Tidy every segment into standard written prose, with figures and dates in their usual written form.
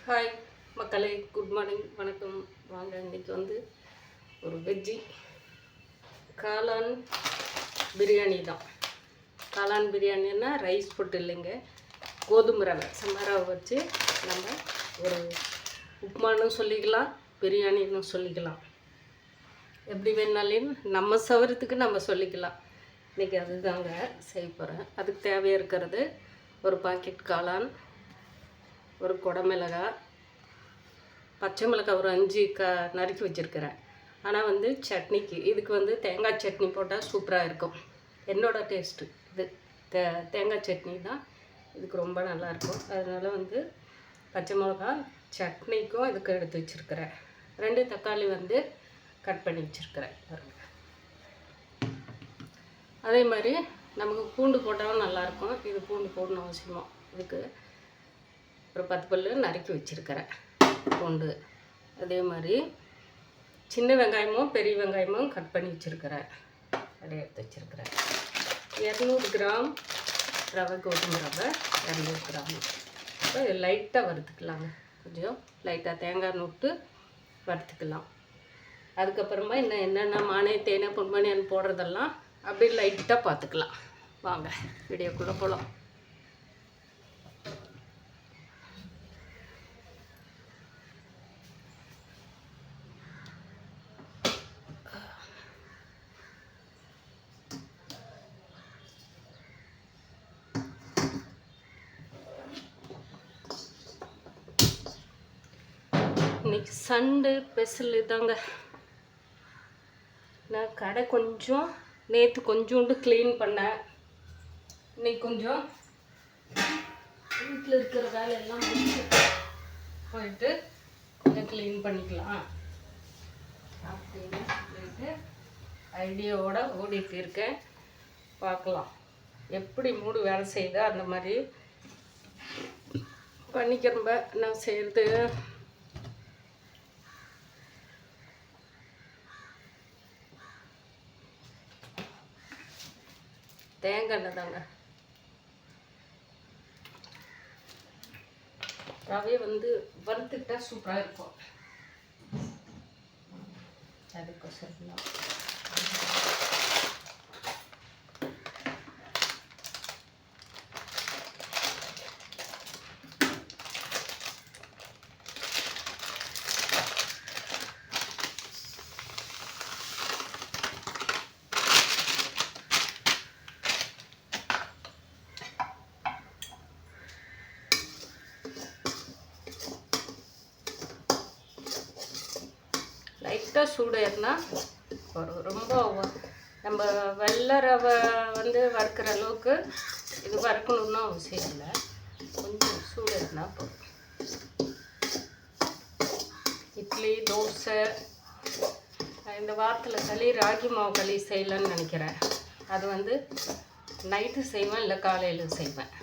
Hi மக்களே, good morning, வணக்கம். வாங்க, இன்றைக்கி வந்து ஒரு வெஜ்ஜி காளான் பிரியாணி தான். காளான் பிரியாணின்னா ரைஸ் போட்டு இல்லைங்க, கோதுமை ரவை ரவை வச்சு நம்ம ஒரு உப்புமான்னு சொல்லிக்கலாம், பிரியாணின்னு சொல்லிக்கலாம். எப்படி வேணாலும் நம்ம சவரத்துக்கு நம்ம சொல்லிக்கலாம். இன்றைக்கி அதுதாங்க செய்ய போகிறேன். அதுக்கு தேவையாக இருக்கிறது ஒரு பாக்கெட் காளான், ஒரு குடமிளகாய், பச்சை மிளகாய் ஒரு 5 நறுக்கி வச்சுருக்கிறேன். ஆனால் வந்து சட்னிக்கு இதுக்கு வந்து தேங்காய் சட்னி போட்டால் சூப்பராக இருக்கும். என்னோடய டேஸ்ட்டு இது தேங்காய் சட்னி தான் இதுக்கு ரொம்ப நல்லாயிருக்கும். அதனால் வந்து பச்சை மிளகாய் சட்னிக்கும் இதுக்கு எடுத்து வச்சுருக்கிறேன். 2 தக்காளி வந்து கட் பண்ணி வச்சுருக்கிறேன் பாருங்கள். அதே மாதிரி நமக்கு பூண்டு போட்டாலும் நல்லாயிருக்கும். இது பூண்டு போடணும் அவசியமாக. இதுக்கு ஒரு 10 பல்லு நறுக்கி வச்சுருக்கிறேன் பூண்டு. அதே மாதிரி சின்ன வெங்காயமும் பெரிய வெங்காயமும் கட் பண்ணி வச்சுருக்கிறேன், அப்படியே எடுத்து வச்சுருக்கிறேன். 200 கிராம் ரவை, கோதுமை ரவை 200 கிராம். இப்போ லைட்டாக வறுத்துக்கலாங்க, கொஞ்சம் லைட்டாக தேங்காய் நுட்டு வறுத்துக்கலாம். அதுக்கப்புறமா இன்னும் என்னென்ன மானே தேனை பொன்மணியான்னு போடுறதெல்லாம் அப்படியே லைட்டாக பார்த்துக்கலாம். வாங்க வீடியோக்குள்ளே போகலாம். இன்றைக்கி சண்டே ஸ்பெஷல் இதாங்க. நான் கடை கொஞ்சம் நேற்று கொஞ்சோண்டு க்ளீன் பண்ணேன். இன்றைக்கி கொஞ்சம் வீட்டில் இருக்கிற வேலையெல்லாம் போயிட்டு கொஞ்சம் க்ளீன் பண்ணிக்கலாம் அப்படின்னு சொல்லிட்டு ஐடியாவோடு ஓடிட்டு இருக்கேன். பார்க்கலாம் எப்படி மூடு வேலை செய்யுதோ அந்த மாதிரி பண்ணிக்கிறம்ப. நான் செய்கிறது தேங்காய் எண்ணெய் தாங்க. ரவையை வந்து வறுத்துக்கிட்டா சூப்பராக இருக்கும். அதுக்கோசரம் லைட்டாக சூடு ஏறினா ரொம்ப நம்ம வெள்ளை ரவை வந்து வறுக்கிற அளவுக்கு இது வறுக்கணுன்னு அவசியம் இல்லை. கொஞ்சம் சூடு ஏறினா போதும். இட்லி, தோசை, இந்த வாரத்தில் களி ராகி மாவு களி செய்யலான்னு நினைக்கிறேன். அது வந்து நைட்டு செய்வேன், இல்லை காலையில் செய்வேன்.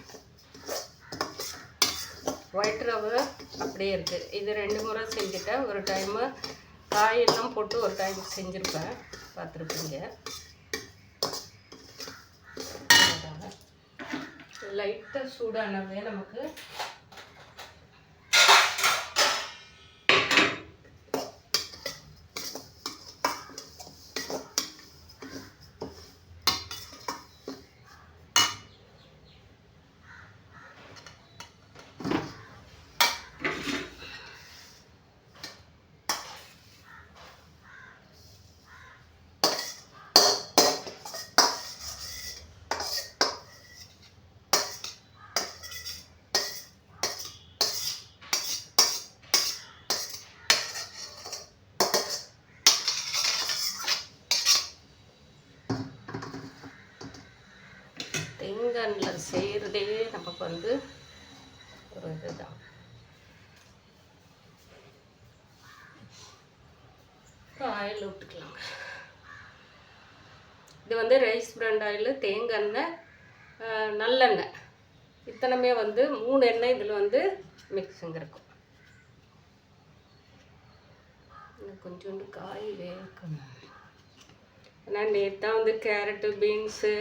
ஒயிட் ரவை அப்படியே இருக்குது. இது 2 முறை செஞ்சுட்டேன். ஒரு டைமு காயெல்லாம் போட்டு ஒரு டைம் செஞ்சுருப்பேன், பார்த்துருப்பீங்க. லைட்டாக சூடானவே நமக்கு தேங்காயில் செய்கிறதே நமக்கு வந்து ஒரு இதுதான். ஆயில் விட்டுக்கலாங்க. இது வந்து ரைஸ் பிராண்ட் ஆயில், தேங்காய் எண்ணெய், நல்லெண்ணெய், இத்தனைமே வந்து 3 எண்ணெய் இதில் வந்து மிக்ஸுங்க இருக்கும். இன்னும் கொஞ்சோண்டு காய் வேகணும். நான் நேற்று தான் வந்து கேரட்டு, பீன்ஸு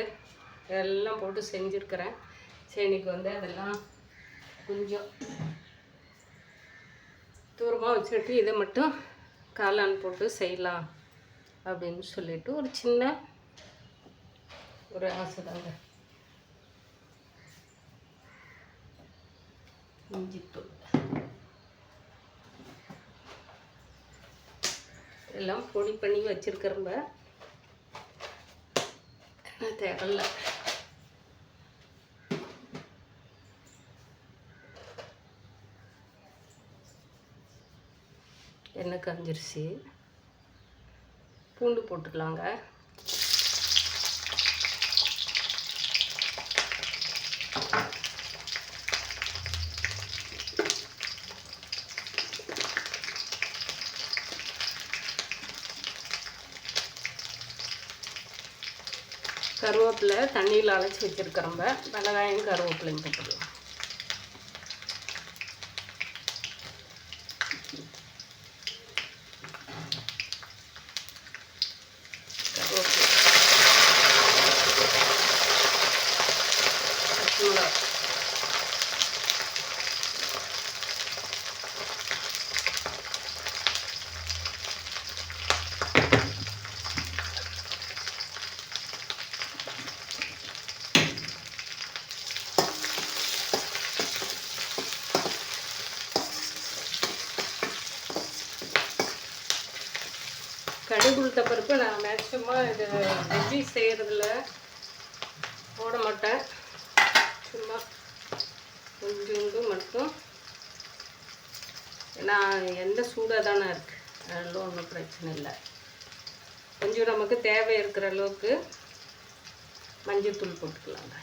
எல்லாம் போட்டு செஞ்சுருக்கிறேன். சரி, இன்றைக்கி வந்து அதெல்லாம் கொஞ்சம் தூரமாக வச்சுட்டு இதை மட்டும் காளான் போட்டு செய்யலாம் அப்படின்னு சொல்லிட்டு ஒரு சின்ன ஒரு ஆசை தாங்க. இஞ்சித்தூள் எல்லாம் பொடி பண்ணி வச்சுருக்கிறம்ப தேவையில்ல. எண்ணெய் காஞ்சிருச்சு, பூண்டு போட்டுக்கலாங்க. கருவேப்பிலை தண்ணியில் அரைச்சி வச்சுருக்கிறோம்ப, வெங்காயம் கருவேப்பிலையும் போட்டுக்கலாம். கருவேப்பிலை, பச்சை மிளகாய், கடுகு உளுத்த பருப்பு நான் மேக்ஸிமம் இது வெஜ்ஜி செய்கிறதுல போட மாட்டேன். சும்மா கொஞ்சோண்டு மட்டும், ஏன்னா எண்ணெய் சூடாக தானே இருக்குது, அதெல்லாம் ஒன்றும் பிரச்சனை இல்லை. கொஞ்சம் நமக்கு தேவை இருக்கிற அளவுக்கு மஞ்சள் தூள் போட்டுக்கலாங்க.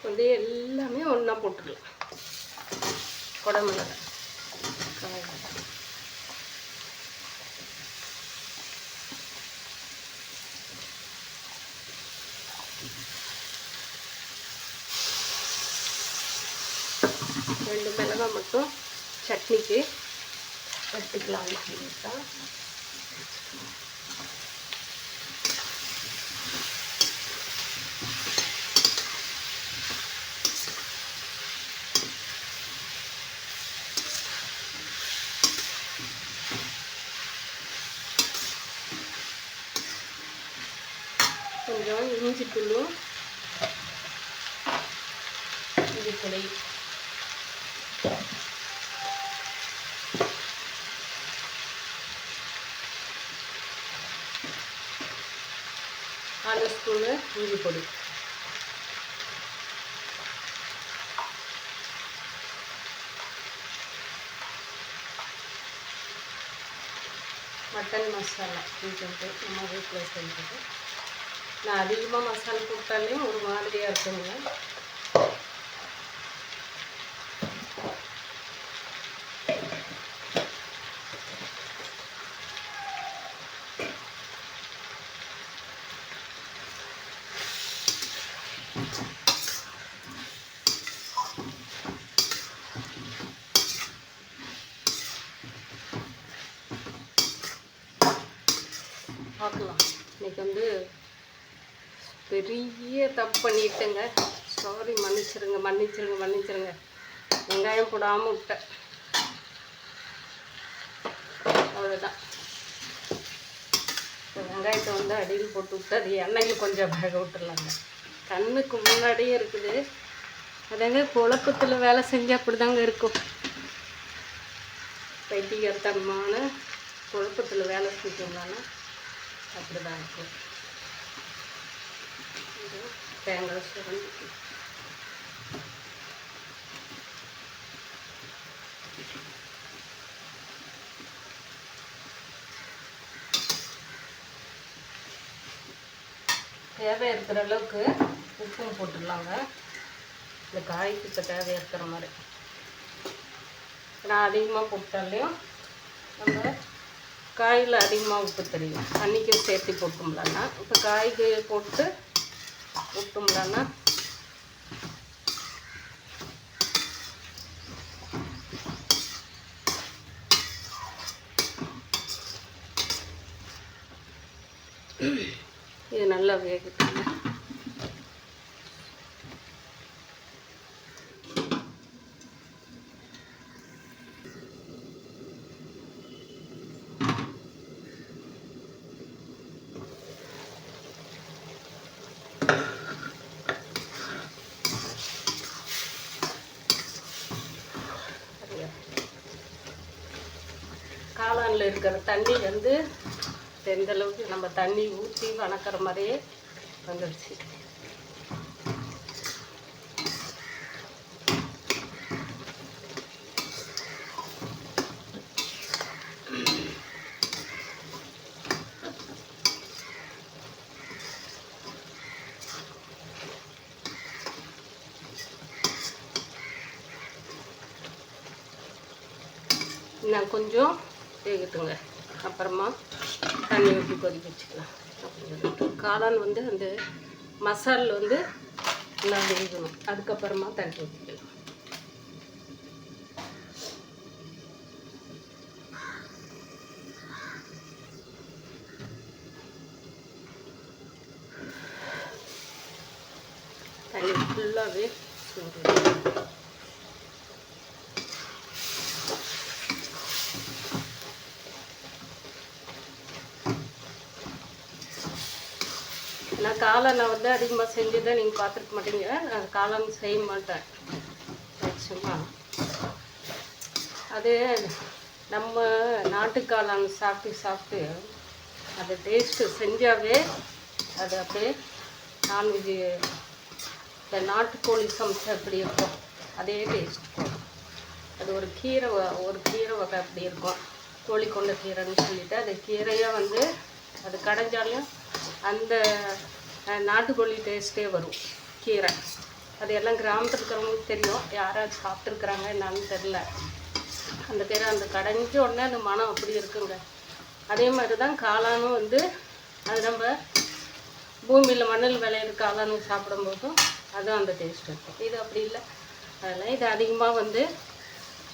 வந்து எல்லாமே ஒன்றா போட்டுடலாம். குடமிளகாய், ரெண்டு மிளகாய் மட்டும் சட்னிக்கு எடுத்துக்கலாம். கொஞ்சம் இஞ்சி தூளும் இஞ்சி பொடி, அரை ஸ்பூனு இஞ்சி பொடி, மட்டன் மசாலா கொஞ்சோண்டு நம்ம வீட்டில் செஞ்சுட்டு. நான் அதிகமாக மசாலா போட்டாலே ஒரு மாதிரியாக இருக்குங்க. பார்க்கலாம். இன்றைக்கி வந்து பெரிய தப்பு பண்ணிட்டேங்க. சாரி, மன்னிச்சிருங்க. வெங்காயம் போடாமல் விட்டேன், அவ்வளோதான். வெங்காயத்தை வந்து அடியில் போட்டு விட்டு அது எண்ணெயில் கொஞ்சம் வேக விட்டுடலாங்க. கண்ணுக்கு முன்னாடியே இருக்குது. அதாங்க குழப்பத்தில் வேலை செஞ்சால் அப்படி தாங்க இருக்கும். பைத்தியக்காரத்தனமான குழப்பத்தில் வேலை செஞ்சோம்னா அப்படி தான் இருக்கும். தேங்காய் சுரண்டி தேவை இருக்கிற அளவுக்கு உப்பும் போட்டுடலாங்க. இந்த காய்க்கு இப்போ தேவை இருக்கிற மாதிரி. நான் அதிகமாக போட்டாலையும் நம்ம காயில் அதிகமாக உப்பு தெரியும். அன்றைக்கும் சேர்த்து போட்டோம்லன்னா, இப்போ காய்க்கு போட்டு விட்டோம்லன்னா ஃபுல்லாக வேகட்டுங்க. காளானில் இருக்கிற தண்ணி வந்து எந்த அளவுக்கு நம்ம தண்ணி ஊற்றி வணக்கிற மாதிரியே வந்துடுச்சு. நான் கொஞ்சம் வேகட்டுங்க, அப்புறமா தண்ணி ஊற்றி கொதிக்க வச்சுக்கலாம். காளான் வந்து அந்த மசால் வந்து நல்லா வேகணும், அதுக்கப்புறமா தண்ணி ஊற்றிக்கலாம். தண்ணி ஃபுல்லாகவே நான் காளான் வந்து அதிகமாக செஞ்சுதான் நீங்கள் பார்த்துருக்க மாட்டீங்க. நான் காளான் செய்ய மாட்டேன் சும்மா. அது நம்ம நாட்டு காளான் சாப்பிட்டு சாப்பிட்டு அது டேஸ்ட்டு செஞ்சாவே அது அப்படியே நான்வெஜ்ஜு இந்த நாட்டுக்கோழி சமைச்சா எப்படி இருக்கும் அதே டேஸ்ட் இருக்கும். அது ஒரு கீரை வகை அப்படி இருக்கும், கோழி கொண்ட கீரைன்னு சொல்லிட்டு. அது கீரையாக வந்து அது கடைஞ்சாலும் அந்த நாட்டுக்கோழி டேஸ்ட்டே வரும் கீரை. அது எல்லாம் கிராமத்தில் இருக்கிறவங்களுக்கு தெரியும், யாராவது சாப்பிட்ருக்குறாங்க என்னான்னு தெரில. அந்த கீரை அந்த கடைஞ்சி உடனே அந்த மனம் அப்படி இருக்குங்க. அதே மாதிரி தான் காளானும் வந்து அது நம்ம பூமியில் மண்ணில் விளையிற காளானு சாப்பிடும்போதும் அதுவும் அந்த டேஸ்ட் இருக்கும். இது அப்படி இல்லை. அதெல்லாம் இது அதிகமாக வந்து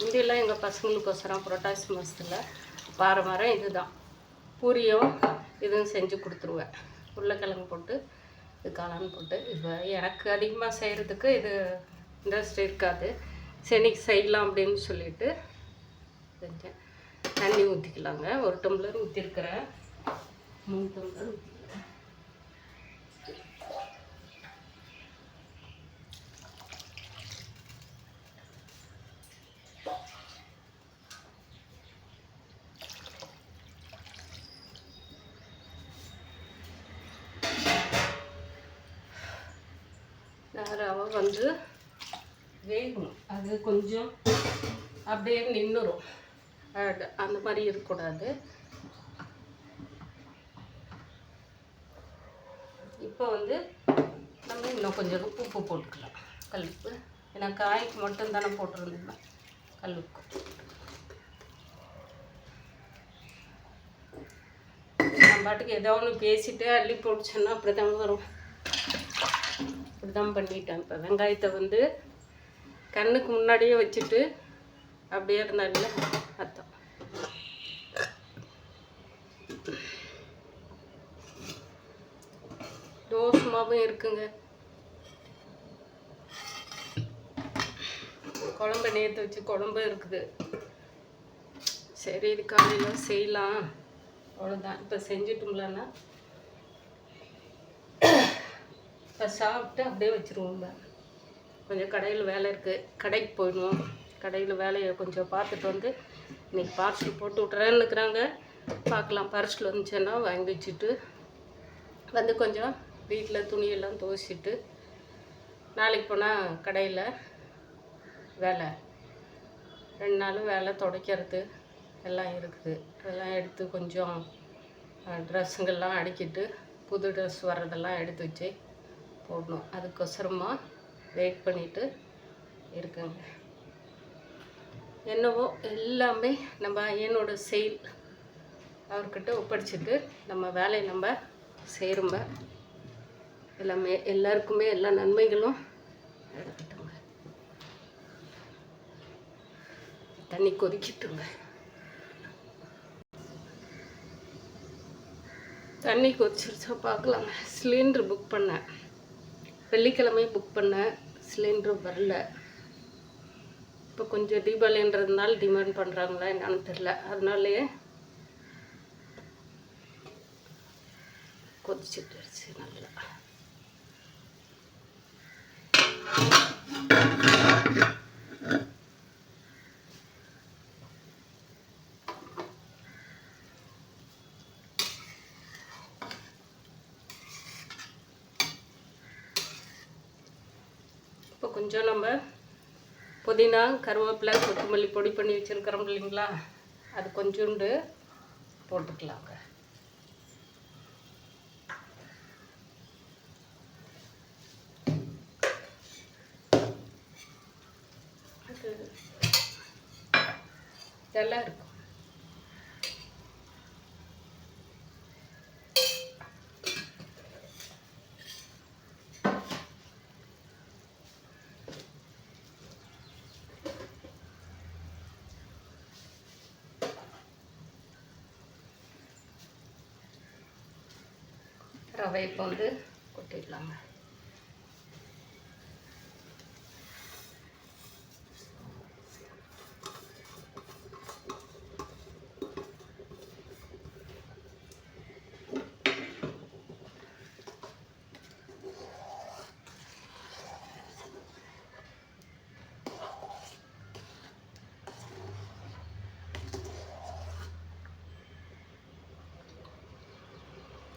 இங்கெல்லாம் எங்கள் பசங்களுக்கோசரம் புரட்டாசி மாதத்தில் வாரம் இது தான் பூரியும் இதுவும் செஞ்சு கொடுத்துருவேன். உருளைக்கிழங்கு போட்டு இது காளான் போட்டு. இப்போ எனக்கு அதிகமாக செய்கிறதுக்கு இது இன்ட்ரெஸ்ட் இருக்காது, சென்னைக்கு செய்யலாம் அப்படின்னு சொல்லிட்டு செஞ்சேன். தண்ணி ஊற்றிக்கலாங்க. 1 டம்ளர் ஊற்றிருக்கிறேன், 3 டம்ளர் ஊற்றிக்கிறேன். ரவை வந்து வேகணும், அது கொஞ்சம் அப்படியே நின்றுடும், அந்த மாதிரி இருக்கக்கூடாது. இப்போ வந்து நம்ம இன்னும் கொஞ்சம் உப்பு போட்டுக்கலாம், கல்லுப்பு. ஏன்னா காய்க்கு மட்டும் தானே போட்டுருந்தேன் கல்லுப்பு. நம்ம பாட்டுக்கு ஏதோ ஒன்று பேசிட்டு அள்ளி போட்டுச்சோன்னா அப்படி தான் வரும். இப்படி தான் பண்ணிட்டேன். இப்போ வெங்காயத்தை வந்து கண்ணுக்கு முன்னாடியே வச்சுட்டு அப்படியே இருந்தால அர்த்தம். தோசை மாவும் இருக்குங்க. குழம்பு நேற்று வச்சு குழம்பு இருக்குது. சரி இது காலையில் செய்யலாம், அவ்வளோதான். இப்போ செஞ்சுட்டோம்லன்னா இப்போ சாப்பிட்டு அப்படியே வச்சுருவோங்க. கொஞ்சம் கடையில் வேலை இருக்குது, கடைக்கு போயிடுவோம். கடையில் வேலையை கொஞ்சம் பார்த்துட்டு வந்து இன்றைக்கி பார்சல் போட்டு விட்றேன்னு இருக்கிறாங்க. பார்க்கலாம், பார்சல் வந்துச்சுன்னா வாங்கி வச்சுட்டு வந்து கொஞ்சம் வீட்டில் துணியெல்லாம் துவைச்சிட்டு நாளைக்கு போனால் கடையில் வேலை 2 நாளும் வேலை துடைக்கிறது எல்லாம் இருக்குது. அதெல்லாம் எடுத்து கொஞ்சம் ட்ரெஸ்ஸுங்கள்லாம் அடிக்கிட்டு புது ட்ரெஸ் வர்றதெல்லாம் எடுத்து வச்சு போடணும். அதுக்கொசரமாக வெயிட் பண்ணிவிட்டு இருக்குங்க. என்னவோ எல்லாமே நம்ம என்னோட செயல் அவர்கிட்ட ஒப்படைச்சிட்டு நம்ம வேலையை நம்ம செய்கிறோம்ப எல்லாமே எல்லாருக்குமே எல்லா நன்மைகளும் எடுத்துட்டோங்க. தண்ணி கொதிக்கிட்டுங்க. தண்ணி கொதிச்சிருச்சா பார்க்கலாங்க. சிலிண்ட்ரு புக் பண்ணேன், வெள்ளிக்கிழமை புக் பண்ணேன், சிலிண்ட்ரு வரல. இப்போ கொஞ்சம் தீபாவளின்றதுனால டிமாண்ட் பண்ணுறாங்களா என்னன்னு தெரில, அதனாலேயே கொதிச்சுட்டுருச்சு நல்லா. இப்போ கொஞ்சம் நம்ம புதினா, கருவேப்பிலை, கொத்தமல்லி பொடி பண்ணி வச்சுருக்கிறோம் இல்லைங்களா, அது கொஞ்சோண்டு போட்டுக்கலாங்க. அது நல்லா இருக்கும். ரவை இப்போ வந்து கொட்டிடலாங்க.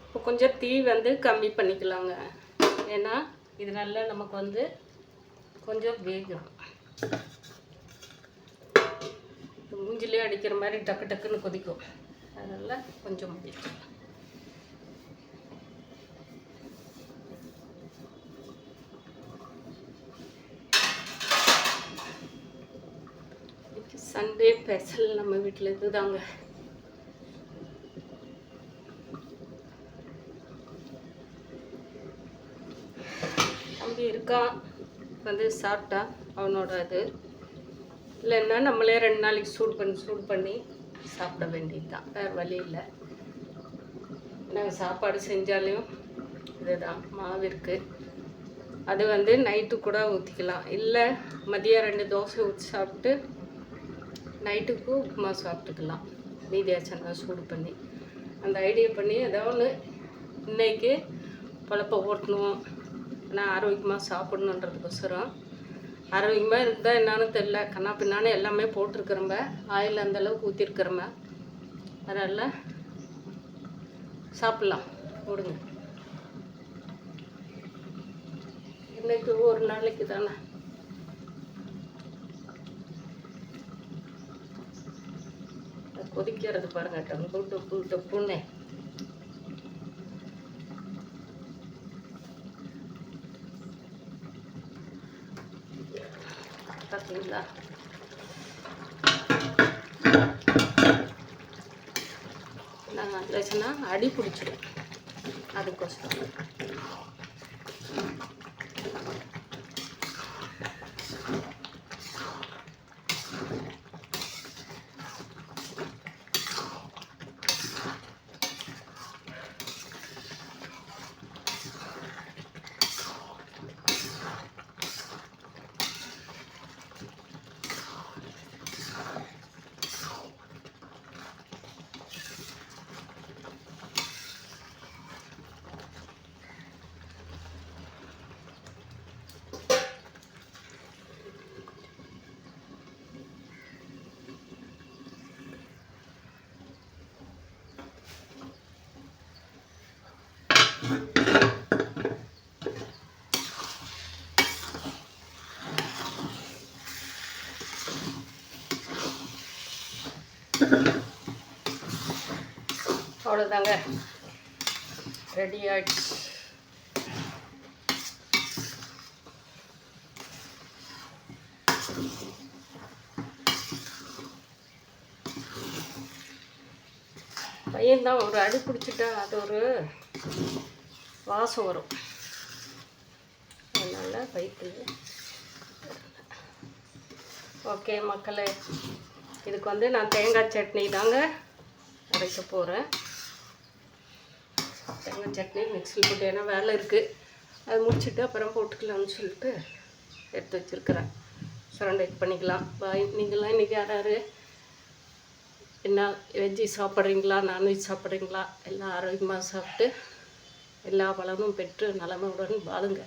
இப்போ கொஞ்சம் தீ வந்து கம்மி பண்ணிக்கலாங்க, ஏன்னா இது நல்லா நமக்கு வந்து கொஞ்சம் வேகும். மூஞ்சிலே அடிக்கிற மாதிரி டக்கு டக்குன்னு கொதிக்கும், அதனால் கொஞ்சம் முடிக்கலாம். சண்டே ஸ்பெஷல் நம்ம வீட்டில் இதுதாங்க. தம்பி இருக்கான், வந்து சாப்பிட்டா அவனோட இது, இல்லைன்னா நம்மளே 2 நாளைக்கு சூடு பண்ணி சாப்பிட வேண்டியது தான், வேறு வழி இல்லை. நாங்கள் சாப்பாடு செஞ்சாலையும் இதுதான் மாவு இருக்குது, அது வந்து நைட்டு கூட ஊற்றிக்கலாம், இல்லை மதியம் 2 தோசை ஊற்றி சாப்பிட்டு நைட்டுக்கு உப்புமா சாப்பிட்டுக்கலாம், மீதியாச்சும் தான் சூடு பண்ணி. அந்த ஐடியா பண்ணி ஏதாவது ஒன்று இன்றைக்கி பழப்ப ஓட்டணும், ஆனால் ஆரோக்கியமாக சாப்பிடணுன்றதுக்கோசரம். ஆரோக்கியமாக இருக்குதா என்னான்னு தெரில, கண்ணா பின்னான்னு எல்லாமே போட்டிருக்கிறோம்ப, ஆயில் அந்தளவுக்கு ஊற்றிருக்கிறோம்ப, அதனால் சாப்பிட்லாம் விடுங்க. இன்றைக்கி ஒரு நாளைக்கு தானே. கொதிக்கிறது பாருங்க, டப்பு டப்பு டப்புன்னு. பார்த்தீங்களா, நாங்கள் வந்துச்சுன்னா அடி பிடிச்சிடும், அதுக்கோசரம். அவ்வளோதாங்க, ரெடி ஆகிடுச்சு. பையன்தான் ஒரு அடி பிடிச்சிட்டா அது ஒரு வாசம் வரும், அதனால் வயிற்று. ஓகே மக்களே, இதுக்கு வந்து நான் தேங்காய் சட்னி தாங்க அரைக்க போகிறேன். தேங்காய் சட்னி மிக்ஸியில் போட்டு, ஏன்னா வேலை இருக்குது, அது முடிச்சுட்டு அப்புறம் போட்டுக்கலாம்னு சொல்லிட்டு எடுத்து வச்சுருக்கிறேன். சரண்டேட் பண்ணிக்கலாம். பாய். நீங்களாம் இன்றைக்கி யார் என்ன வெஜ்ஜி சாப்பிட்றீங்களா, நான்வெஜ் சாப்பிட்றீங்களா? எல்லாம் ஆரோக்கியமாக சாப்பிட்டு எல்லா பலனும் பெற்று நலமுடன் வாழுங்க.